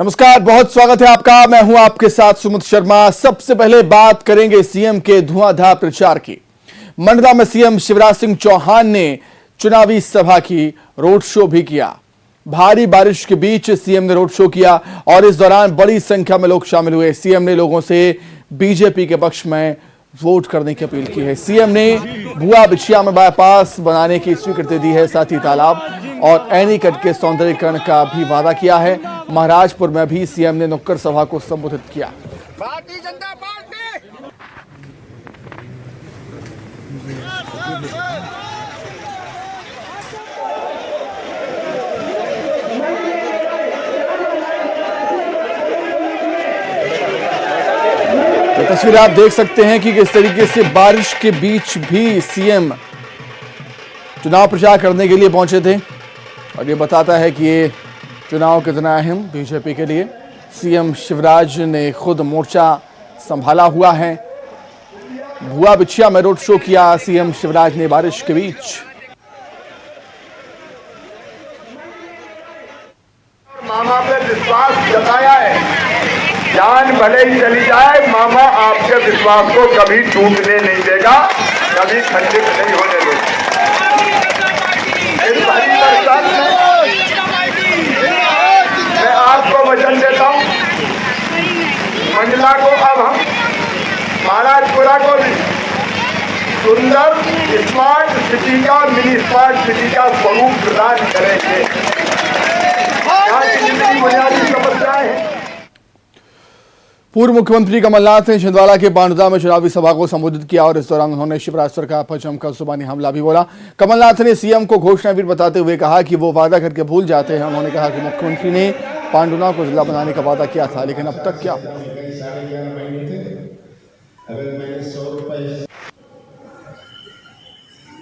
नमस्कार, बहुत स्वागत है आपका। मैं हूं आपके साथ सुमित शर्मा। सबसे पहले बात करेंगे सीएम के धुआंधार प्रचार की। मंडला में सीएम शिवराज सिंह चौहान ने चुनावी सभा की, रोड शो भी किया। भारी बारिश के बीच सीएम ने रोड शो किया और इस दौरान बड़ी संख्या में लोग शामिल हुए। सीएम ने लोगों से बीजेपी के पक्ष में वोट करने की अपील की है। सीएम ने भुआ बिछिया में बाईपास बनाने की स्वीकृति दी है, साथ ही तालाब और एनीकट के सौंदर्यीकरण का भी वादा किया है। महाराजपुर में भी सीएम ने नुक्कड़ सभा को संबोधित किया। भारतीय जनता पार्टी तो तस्वीर आप देख सकते हैं कि किस तरीके से बारिश के बीच भी सीएम चुनाव प्रचार करने के लिए पहुंचे थे और ये बताता है कि ये चुनाव कितना अहम बीजेपी के लिए। सीएम शिवराज ने खुद मोर्चा संभाला हुआ है। भुआ बिछिया में रोड शो किया सीएम शिवराज ने बारिश के बीच। मामा पे विश्वास जताया है, जान भले ही चली जाए, मामा आपके विश्वास को कभी टूटने नहीं देगा, कभी खंडित नहीं होने देगा। इस भारी बरसात में मैं आपको वचन देता हूं, मंडला को अब हम महाराजपुरा को भी सुंदर स्मार्ट सिटी का, मिनी स्मार्ट सिटी का स्वरूप प्रदान करेंगे। यहाँ की जितनी बुनियादी समस्याएं हैं। पूर्व मुख्यमंत्री कमलनाथ ने छिंदवाड़ा के पांडुदा में चुनावी सभा को संबोधित किया और इस दौरान उन्होंने शिवराज सरकार पर जमकर जुबानी हमला भी बोला। कमलनाथ ने सीएम को घोषणावीर बताते हुए कहा कि वो वादा करके भूल जाते हैं। उन्होंने कहा कि मुख्यमंत्री ने पांडुदा को जिला बनाने का वादा किया था, लेकिन अब तक क्या हुआ।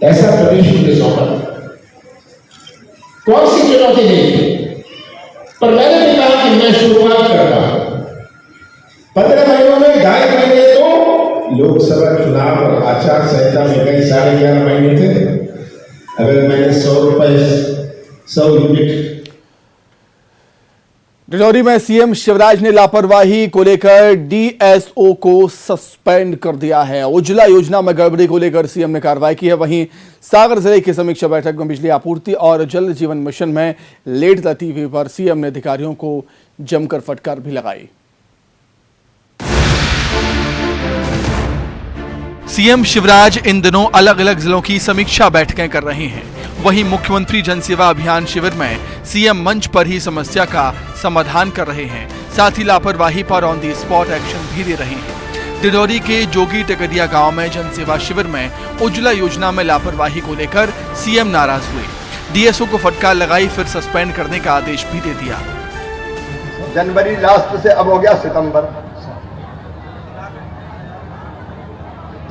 ऐसा प्रदेश मुझे सौंपा, कौन सी चुनौती नहीं, पर मैंने भी कहा कि मैं शुरुआत करता हूं। 15 महीनों में 2.5 महीने तो लोकसभा चुनाव और आचार संहिता में कई 11.5 महीने थे। अगर मैंने 100 यूनिट। डिंडौरी में सीएम शिवराज ने लापरवाही को लेकर डीएसओ को सस्पेंड कर दिया है। उज्ज्वला योजना में गड़बड़ी को लेकर सीएम ने कार्रवाई की है। वहीं सागर जिले की समीक्षा बैठक में बिजली आपूर्ति और जल जीवन मिशन में लेट लतीफी पर सीएम ने अधिकारियों को जमकर फटकार भी लगाई। सीएम शिवराज इन दिनों अलग अलग जिलों की समीक्षा बैठकें कर रहे हैं। वहीं मुख्यमंत्री जनसेवा अभियान शिविर में सीएम मंच पर ही समस्या का समाधान कर रहे हैं, साथ ही लापरवाही पर ऑन दी स्पॉट एक्शन भी ले रहे हैं। डिंडौरी के जोगी टेकरिया गांव में जनसेवा शिविर में उज्ज्वला योजना में लापरवाही को लेकर सीएम नाराज हुए। डीएसओ को फटकार लगाई, फिर सस्पेंड करने का आदेश भी दे दिया। जनवरी लास्ट से अब हो गया सितंबर,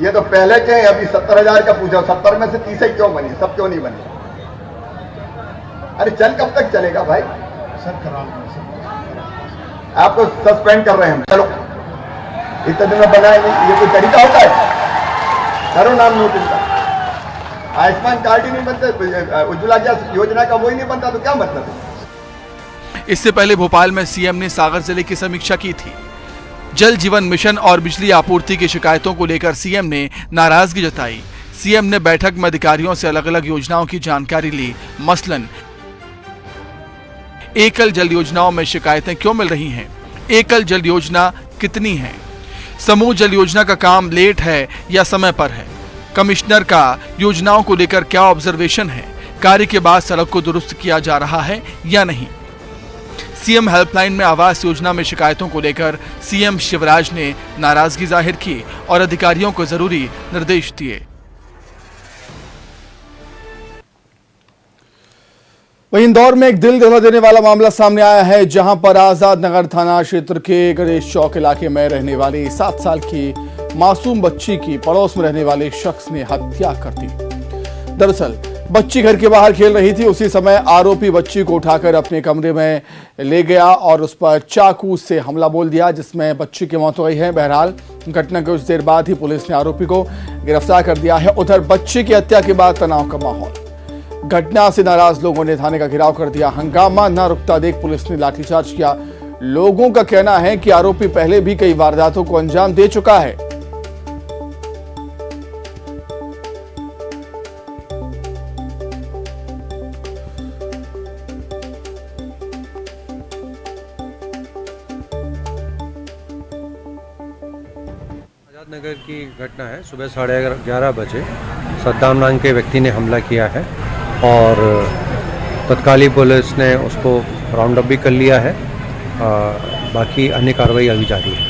ये तो पहले के अभी 70,000 का पूछा, 70 में से 30 क्यों बनी, सब क्यों नहीं बनी? अरे चल कब तक चलेगा भाई? आपको सस्पेंड कर रहे हैं, चलो इतने दिन में बनाए नहीं, ये कोई तरीका होता है? करो नाम नोटिस का, आयुष्मान कार्ड ही नहीं बनते, उज्ज्वला गैस योजना का वो ही नहीं बनता तो क्या मतलब है? इससे पहले भोपाल में सीएम ने सागर जिले की समीक्षा की थी। जल जीवन मिशन और बिजली आपूर्ति की शिकायतों को लेकर सीएम ने नाराजगी जताई। सीएम ने बैठक में अधिकारियों से अलग अलग योजनाओं की जानकारी ली। मसलन एकल जल योजनाओं में शिकायतें क्यों मिल रही हैं, एकल जल योजना कितनी है, समूह जल योजना का काम लेट है या समय पर है, कमिश्नर का योजनाओं को लेकर क्या ऑब्जर्वेशन है, कार्य के बाद सड़क को दुरुस्त किया जा रहा है या नहीं। सीएम हेल्पलाइन में आवास योजना में शिकायतों को लेकर सीएम शिवराज ने नाराजगी जाहिर की और अधिकारियों को जरूरी निर्देश दिए। वहीं इंदौर में एक दिल दहला देने वाला मामला सामने आया है, जहां पर आजाद नगर थाना क्षेत्र के गणेश चौक इलाके में रहने वाली 7 साल की मासूम बच्ची की पड़ोस में रहने वाले शख्स ने हत्या कर दी। दरअसल बच्ची घर के बाहर खेल रही थी, उसी समय आरोपी बच्ची को उठाकर अपने कमरे में ले गया और उस पर चाकू से हमला बोल दिया, जिसमें बच्ची की मौत हो गई है। बहरहाल घटना के कुछ देर बाद ही पुलिस ने आरोपी को गिरफ्तार कर दिया है। उधर बच्ची की हत्या के बाद तनाव का माहौल। घटना से नाराज लोगों ने थाने का घेराव कर दिया। हंगामा न रुकता देख पुलिस ने लाठीचार्ज किया। लोगों का कहना है कि आरोपी पहले भी कई वारदातों को अंजाम दे चुका है। आजाद नगर की घटना है। सुबह 11:30 बजे सद्दाम नाम के व्यक्ति ने हमला किया है और तत्कालीन पुलिस ने उसको राउंड अप भी कर लिया है। बाकी अन्य कार्रवाई अभी जारी है।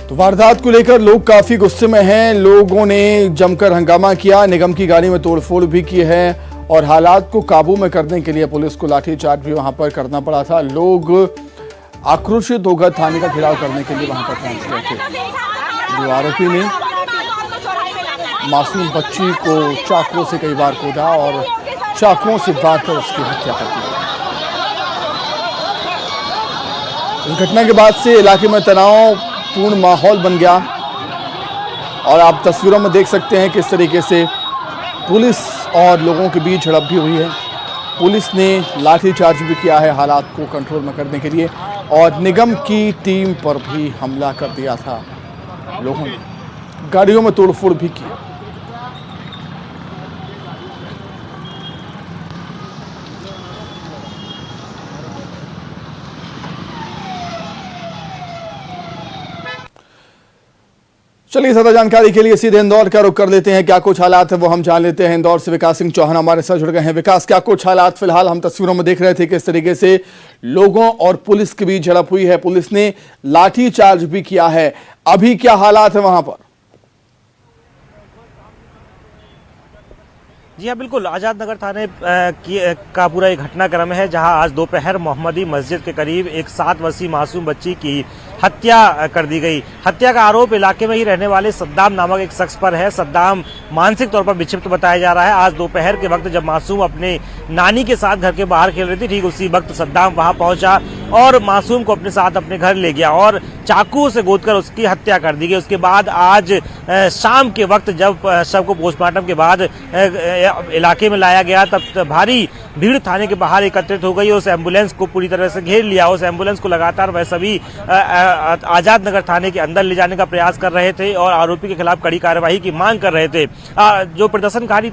तो वारदात को लेकर लोग काफी गुस्से में हैं। लोगों ने जमकर हंगामा किया, निगम की गाड़ी में तोड़फोड़ भी की है और हालात को काबू में करने के लिए पुलिस को लाठीचार्ज भी वहां पर करना पड़ा था। लोग आक्रोशित होकर थाने का घेराव करने के लिए वहां पर पहुंच गए थे। जो आरोपी ने मासूम बच्ची को चाकुओं से कई बार कूदा और चाकुओं से बांधकर उसकी हत्या कर दी। इस घटना के बाद से इलाके में तनावपूर्ण माहौल बन गया और आप तस्वीरों में देख सकते हैं किस तरीके से पुलिस और लोगों के बीच झड़प भी हुई है। पुलिस ने लाठीचार्ज भी किया है हालात को कंट्रोल में करने के लिए और निगम की टीम पर भी हमला कर दिया था। लोगों ने गाड़ियों में तोड़फोड़ भी की। चलिए ज्यादा जानकारी के लिए सीधे इंदौर का रुख कर लेते हैं। क्या कुछ हालात है वो हम जान लेते हैं। इंदौर से विकास सिंह चौहान हमारे साथ जुड़ गए हैं। विकास, क्या कुछ हालात फिलहाल हम तस्वीरों में देख रहे थे किस तरीके से लोगों और पुलिस के बीच झड़प हुई है, पुलिस ने लाठीचार्ज भी किया है, अभी क्या हालात है वहां पर? जी हाँ, बिल्कुल आजाद नगर थाने का पूरा एक घटनाक्रम है जहां आज दोपहर मोहम्मदी मस्जिद के करीब एक 7 वर्षीय मासूम बच्ची की हत्या कर दी गई। हत्या का आरोप इलाके में ही रहने वाले सद्दाम नामक एक शख्स पर है। सद्दाम मानसिक तौर पर विक्षिप्त बताया जा रहा है। आज दोपहर के वक्त जब मासूम अपने नानी के साथ घर के बाहर खेल रही थी, ठीक उसी वक्त सद्दाम वहां पहुंचा और मासूम को अपने साथ अपने घर ले गया और चाकू से गोदकर उसकी हत्या कर दी गई। उसके बाद आज शाम के वक्त जब शव को पोस्टमार्टम के बाद इलाके में लाया गया तब भारी भीड़ थाने के बाहर एकत्रित हो गई। उस एम्बुलेंस को पूरी तरह से घेर लिया। उस एम्बुलेंस को लगातार वह सभी आजाद नगर थाने के अंदर ले जाने का प्रयास कर रहे थे और आरोपी के खिलाफ कड़ी कार्रवाई की मांग कर रहे थे। जो प्रदर्शनकारी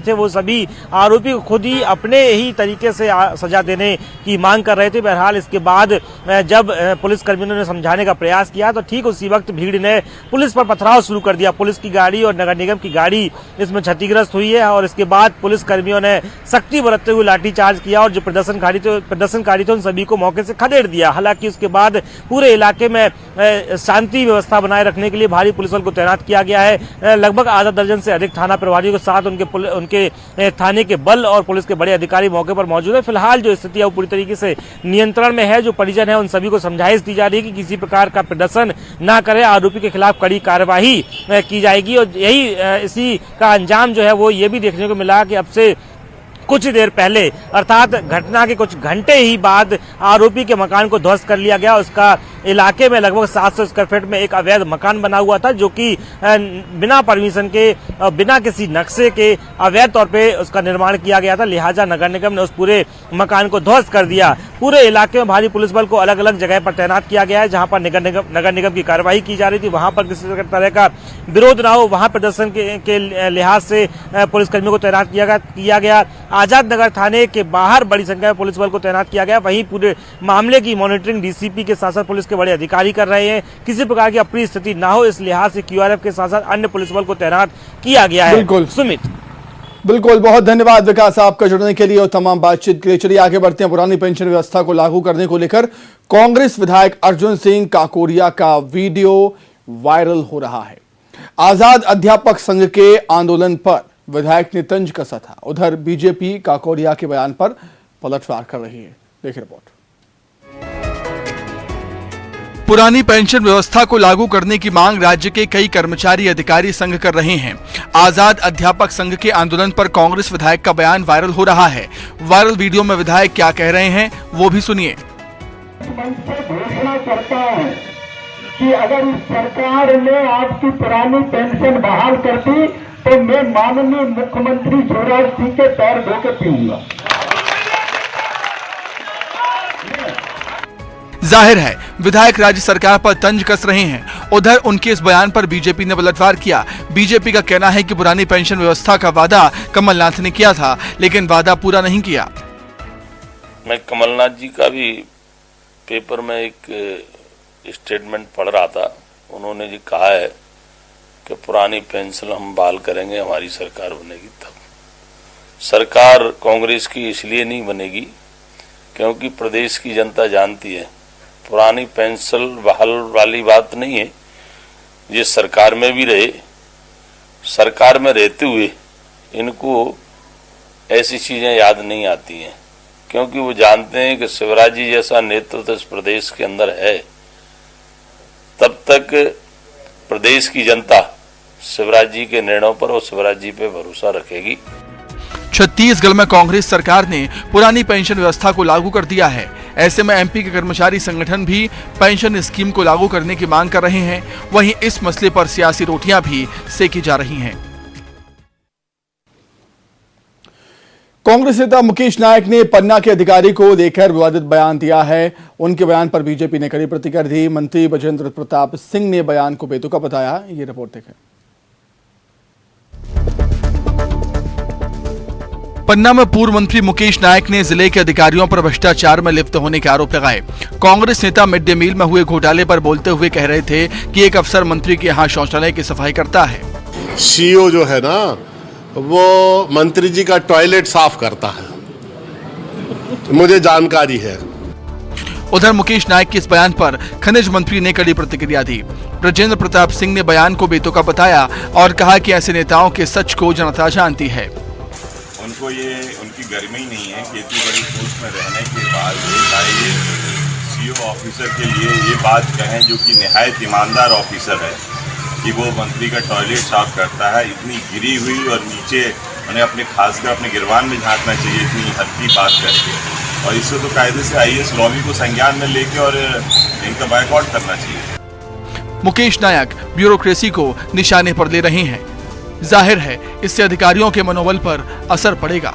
थे वो सभी आरोपी को खुद ही अपने ही तरीके से सजा देने की मांग कर रहे थे। बहरहाल इसके बाद जब पुलिस कर्मियों ने समझाने का प्रयास किया तो ठीक उसी वक्त भीड़ ने पुलिस पर पथराव शुरू कर दिया। पुलिस की गाड़ी और नगर निगम की गाड़ी इसमें हुई है और इसके बाद पुलिस कर्मियों ने सख्ती बरतते हुए लाठीचार्ज किया और जो प्रदर्शनकारी थे उन सभी को मौके से खदेड़ दिया। हालांकि उसके बाद पूरे इलाके में शांति व्यवस्था बनाए रखने के लिए भारी पुलिस बल को तैनात किया गया है। लगभग आधा दर्जन से अधिक थाना प्रभारियों के साथ उनके थाने के बल और पुलिस के बड़े अधिकारी मौके पर मौजूद है। फिलहाल जो स्थिति है वो पूरी तरीके से नियंत्रण में है। जो परिजन है उन सभी को समझाइश दी जा रही है कि किसी प्रकार का प्रदर्शन न करे, आरोपी के खिलाफ कड़ी कार्यवाही की जाएगी और यही इसी का अंजाम जो है वो ये भी देखने को मिला कि अब से कुछ देर पहले अर्थात घटना के कुछ घंटे ही बाद आरोपी के मकान को ध्वस्त कर लिया गया। उसका इलाके में लगभग 700 स्क्वायर फीट में एक अवैध मकान बना हुआ था जो कि बिना परमिशन के, बिना किसी नक्शे के अवैध तौर पे उसका निर्माण किया गया था। लिहाजा नगर निगम ने उस पूरे मकान को ध्वस्त कर दिया। पूरे इलाके में भारी पुलिस बल को अलग अलग जगह पर तैनात किया गया है। जहां पर नगर निगम की कार्रवाई की जा रही थी वहां पर किसी तरह का विरोध ना हो, वहां प्रदर्शन के लिहाज से पुलिसकर्मियों को तैनात किया गया। आजाद नगर थाने के बाहर बड़ी संख्या में पुलिस बल को तैनात किया गया। वहीं पूरे मामले की मॉनिटरिंग डीसीपी के साथ साथ पुलिस के बड़े अधिकारी कर रहे हैं। किसी प्रकार की अप्रिय स्थिति ना हो इस लिहाज से क्यूआरएफ के साथ साथ अन्य पुलिस बल को तैनात किया गया है। बिल्कुल सुमित, बिल्कुल, बहुत धन्यवाद विकास आपका जुड़ने के लिए और तमाम बातचीत के लिए। चलिए आगे बढ़ते हैं। पुरानी पेंशन व्यवस्था को लागू करने को लेकर कांग्रेस विधायक अर्जुन सिंह काकोरिया का वीडियो वायरल हो रहा है। आजाद अध्यापक संघ के आंदोलन पर विधायक ने तंज कसा था। उधर बीजेपी काकोरिया के बयान पर पलटवार कर रही है। देखिए रिपोर्ट। पुरानी पेंशन व्यवस्था को लागू करने की मांग राज्य के कई कर्मचारी अधिकारी संघ कर रहे हैं। आजाद अध्यापक संघ के आंदोलन पर कांग्रेस विधायक का बयान वायरल हो रहा है। वायरल वीडियो में विधायक क्या कह रहे हैं वो भी सुनिए। घोषणा करता है कि अगर इस सरकार ने आपकी पुरानी पेंशन बहाल कर दी तो मैं माननीय मुख्यमंत्री शिवराज सिंह के पैर धो के पीऊंगा। जाहिर है विधायक राज्य सरकार पर तंज कस रहे हैं। उधर उनके इस बयान पर बीजेपी ने पलटवार किया। बीजेपी का कहना है कि पुरानी पेंशन व्यवस्था का वादा कमलनाथ ने किया था, लेकिन वादा पूरा नहीं किया। मैं कमलनाथ जी का भी पेपर में एक स्टेटमेंट पढ़ रहा था। उन्होंने जी कहा है कि पुरानी पेंशन हम बहाल करेंगे, हमारी सरकार बनेगी तब। सरकार कांग्रेस की इसलिए नहीं बनेगी क्योंकि प्रदेश की जनता जानती है पुरानी पेंशन बहाल वाली बात नहीं है। ये सरकार में भी रहे, सरकार में रहते हुए इनको ऐसी चीजें याद नहीं आती हैं, क्योंकि वो जानते हैं कि शिवराज जी जैसा नेतृत्व इस प्रदेश के अंदर है। तब तक प्रदेश की जनता शिवराज जी के निर्णयों पर और शिवराज जी पे भरोसा रखेगी। छत्तीसगढ़ में कांग्रेस सरकार ने पुरानी पेंशन व्यवस्था को लागू कर दिया है। ऐसे में एमपी के कर्मचारी संगठन भी पेंशन स्कीम को लागू करने की मांग कर रहे हैं। वहीं इस मसले पर सियासी रोटियां भी सेकी जा रही हैं। कांग्रेस नेता मुकेश नायक ने पन्ना के अधिकारी को लेकर विवादित बयान दिया है। उनके बयान पर बीजेपी ने कड़ी प्रतिक्रिया दी। मंत्री बजेंद्र प्रताप सिंह ने बयान को बेतुका बताया। ये रिपोर्ट देखें। पन्ना में पूर्व मंत्री मुकेश नायक ने जिले के अधिकारियों पर भ्रष्टाचार में लिप्त होने के आरोप लगाए। कांग्रेस नेता मिड डे मील में हुए घोटाले पर बोलते हुए कह रहे थे कि एक अफसर मंत्री के यहाँ शौचालय की सफाई करता है। सीईओ जो है ना, वो मंत्री जी का टॉयलेट साफ करता है, मुझे जानकारी है। उधर मुकेश नायक के इस बयान पर खनिज मंत्री ने कड़ी प्रतिक्रिया दी। ब्रजेंद्र प्रताप सिंह ने बयान को बेतुका बताया और कहा कि ऐसे नेताओं के सच को जनता जानती है। उनको ये उनकी गर्मी नहीं है कि इतनी बड़ी पोस्ट में रहने के बाद ये सीईओ ऑफिसर के लिए ये बात कहें, जो कि निहायत ईमानदार ऑफिसर है, कि वो मंत्री का टॉयलेट साफ करता है। इतनी गिरी हुई और नीचे उन्हें अपने खासकर अपने गिरवान में झांकना चाहिए इतनी हल्की बात करके, और इससे तो कायदे से आईएएस लॉबी को संज्ञान में लेके और इनका बायकॉट करना चाहिए। मुकेश नायक ब्यूरोक्रेसी को निशाने पर ले रहे हैं। जाहिर है इससे अधिकारियों के मनोबल पर असर पड़ेगा।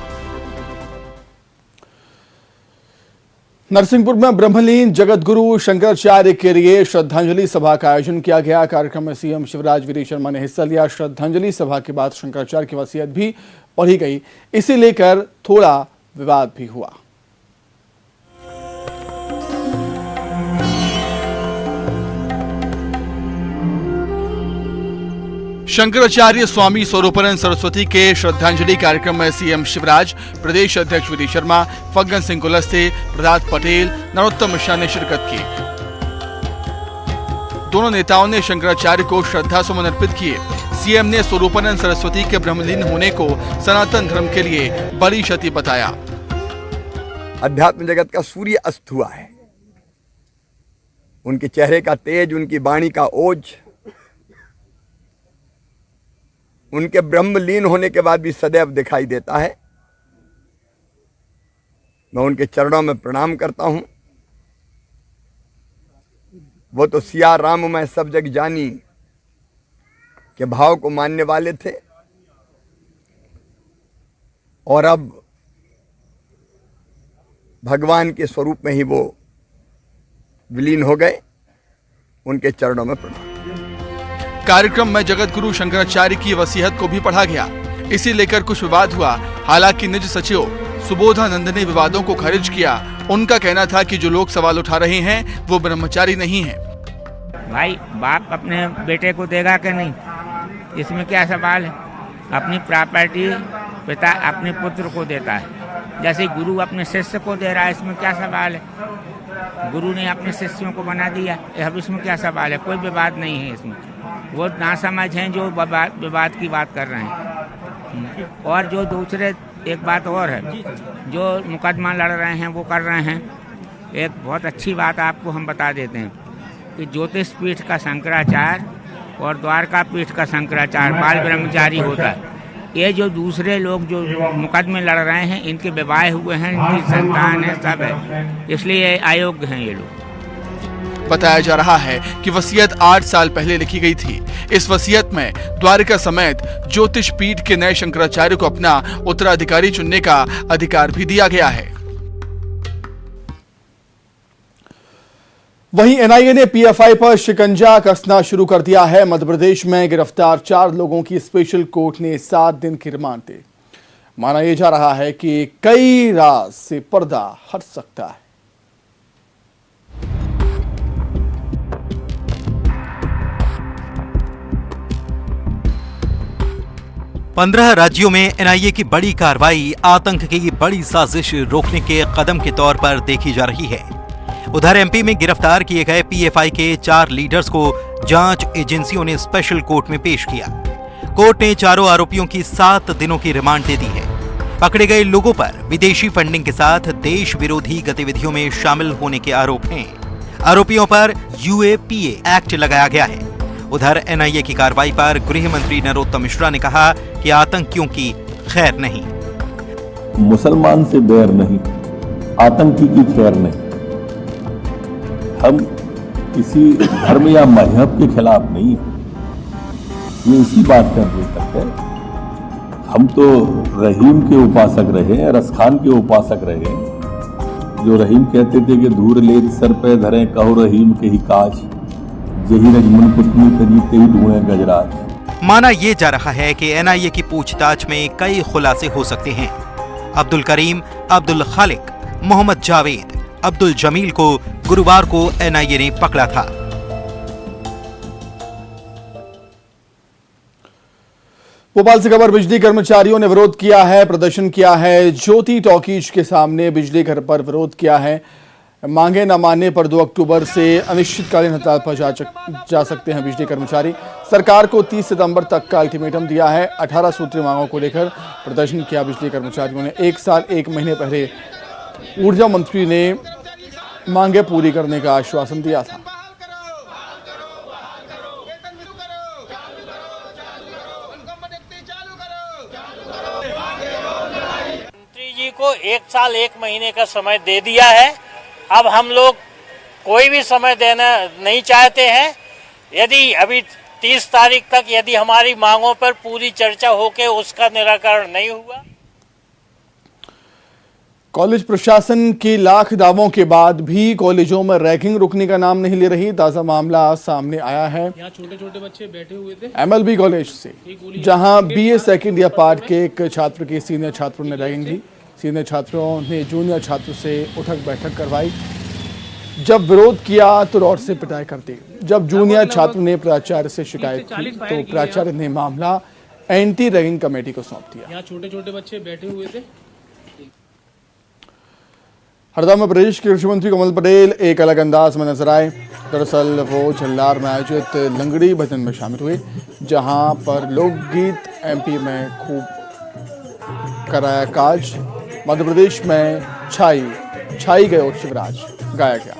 नरसिंहपुर में ब्रह्मलीन जगतगुरु शंकराचार्य के लिए श्रद्धांजलि सभा का आयोजन किया गया। कार्यक्रम में सीएम शिवराज वीर शर्मा ने हिस्सा लिया। श्रद्धांजलि सभा के बाद शंकराचार्य की वसीयत भी पढ़ी गई। इसे लेकर थोड़ा विवाद भी हुआ। शंकराचार्य स्वामी स्वरूपानंद सरस्वती के श्रद्धांजलि कार्यक्रम में सीएम शिवराज, प्रदेश अध्यक्ष वीर शर्मा, फग्गन सिंह कुलस्ते, प्रहलाद पटेल, नरोत्तम मिश्रा ने शिरकत की। दोनों नेताओं ने शंकराचार्य को श्रद्धा सुमन अर्पित किए। सीएम ने स्वरूपानंद सरस्वती के ब्रह्मलीन होने को सनातन धर्म के लिए बड़ी क्षति बताया। अध्यात्म जगत का सूर्य अस्त हुआ है। उनके चेहरे का तेज, उनकी वाणी का ओज, उनके ब्रह्मलीन होने के बाद भी सदैव दिखाई देता है। मैं उनके चरणों में प्रणाम करता हूं। वो तो सिया राम मैं सब जग जानी के भाव को मानने वाले थे, और अब भगवान के स्वरूप में ही वो विलीन हो गए। उनके चरणों में प्रणाम। कार्यक्रम में जगतगुरु शंकराचार्य की वसीयत को भी पढ़ा गया। इसे लेकर कुछ विवाद हुआ। हालांकि निज सचिव सुबोधानंद ने विवादों को खारिज किया। उनका कहना था कि जो लोग सवाल उठा रहे हैं वो ब्रह्मचारी नहीं है। भाई, बाप अपने बेटे को देगा कि नहीं, इसमें क्या सवाल है। अपनी प्रॉपर्टी पिता अपने पुत्र को देता है, जैसे गुरु अपने शिष्य को दे रहा है, इसमें क्या सवाल है। गुरु ने अपने शिष्यों को बना दिया, अब इसमें क्या सवाल है। कोई विवाद नहीं है इसमें। वो नासमझ हैं जो विवाद की बात कर रहे हैं। और जो दूसरे, एक बात और है, जो मुकदमा लड़ रहे हैं वो कर रहे हैं। एक बहुत अच्छी बात आपको हम बता देते हैं कि ज्योतिष पीठ का शंकराचार्य और द्वारका पीठ का शंकराचार्य बाल ब्रह्मचारी होता है। ये जो दूसरे लोग जो मुकदमे लड़ रहे हैं, इनके विवाह हुए हैं, इनकी संतान है, सब है, इसलिए अयोग्य हैं ये लोग। बताया जा रहा है कि वसीयत 8 साल पहले लिखी गई थी। इस वसीयत में द्वारिका समेत ज्योतिष पीठ के नए शंकराचार्य को अपना उत्तराधिकारी चुनने का अधिकार भी दिया गया है। वहीं एनआईए ने पीएफआई पर शिकंजा कसना शुरू कर दिया है। मध्य प्रदेश में गिरफ्तार 4 लोगों की स्पेशल कोर्ट ने 7 दिन की रिमांड दी। माना यह जा रहा है कि कई राज से पर्दा हट सकता है। पंद्रह राज्यों में एनआईए की बड़ी कार्रवाई आतंक की बड़ी साजिश रोकने के कदम के तौर पर देखी जा रही है। उधर एमपी में गिरफ्तार किए गए पीएफआई के 4 लीडर्स को जांच एजेंसियों ने स्पेशल कोर्ट में पेश किया। कोर्ट ने चारों आरोपियों की 7 दिनों की रिमांड दे दी है। पकड़े गए लोगों पर विदेशी फंडिंग के साथ देश विरोधी गतिविधियों में शामिल होने के आरोप हैं। आरोपियों पर यूएपीए एक्ट लगाया गया है। उधर एनआईए की कार्रवाई पर गृह मंत्री नरोत्तम मिश्रा ने कहा कि आतंकियों की खैर नहीं। मुसलमान से बैर नहीं, आतंकी की खैर नहीं। हम किसी धर्म या मजहब के खिलाफ नहीं है, ये इसी बात का द्योतक है। हम तो रहीम के उपासक रहे, रसखान के उपासक रहे, जो रहीम कहते थे कि धूर ले सर पे धरे कहो रहीम के ही काज, यही रजमन पुतनी तरीते ही ढूंढे गजराज। माना यह जा रहा है कि एनआईए की पूछताछ में कई खुलासे हो सकते हैं। अब्दुल करीम, अब्दुल खालिक, मोहम्मद जावेद, अब्दुल जमील को गुरुवार को एनआईए ने पकड़ा था। भोपाल से खबर, बिजली कर्मचारियों ने विरोध किया है, प्रदर्शन किया है। ज्योति टॉकीज के सामने बिजली घर पर विरोध किया है। मांगे न मानने पर 2 अक्टूबर से अनिश्चितकालीन हड़ताल पर जा सकते हैं बिजली कर्मचारी। सरकार को 30 सितंबर तक का अल्टीमेटम दिया है। 18 सूत्रीय मांगों को लेकर प्रदर्शन किया बिजली कर्मचारियों ने। 1 साल 1 महीने पहले ऊर्जा मंत्री ने मांगे पूरी करने का आश्वासन दिया था। मंत्री जी को 1 साल 1 महीने का समय दे दिया है। अब हम लोग कोई भी समय देना नहीं चाहते हैं। यदि अभी 30 तारीख तक यदि हमारी मांगों पर पूरी चर्चा होकर उसका निराकरण नहीं हुआ। कॉलेज प्रशासन के लाख दावों के बाद भी कॉलेजों में रैगिंग रुकने का नाम नहीं ले रही। ताजा मामला सामने आया है यहाँ छोटे-छोटे बच्चे बैठे हुए थे एमएलबी कॉलेज से, जहां बीए सेकंड ईयर पार्ट के एक छात्र के सीनियर छात्रों ने रैगिंग ली। सीनियर छात्रों ने जूनियर छात्रों से उठक बैठक करवाई। जब विरोध किया तो रॉड से पिटाई कर दी। जब जूनियर छात्र ने प्राचार्य से शिकायत की तो प्राचार्य ने मामला एंटी रैगिंग कमेटी को सौंप दिया। यहाँ छोटे-छोटे बच्चे बैठे हुए थे। हरदा में प्रदेश के कृषि मंत्री कमल पटेल एक अलग अंदाज में नजर आए। दरअसल वो झल्लार में आयोजित लंगड़ी भजन में शामिल हुए, जहां पर लोकगीत एमपी में खूब कराया काज। मध्य प्रदेश में छाई गए शिवराज गाया गया।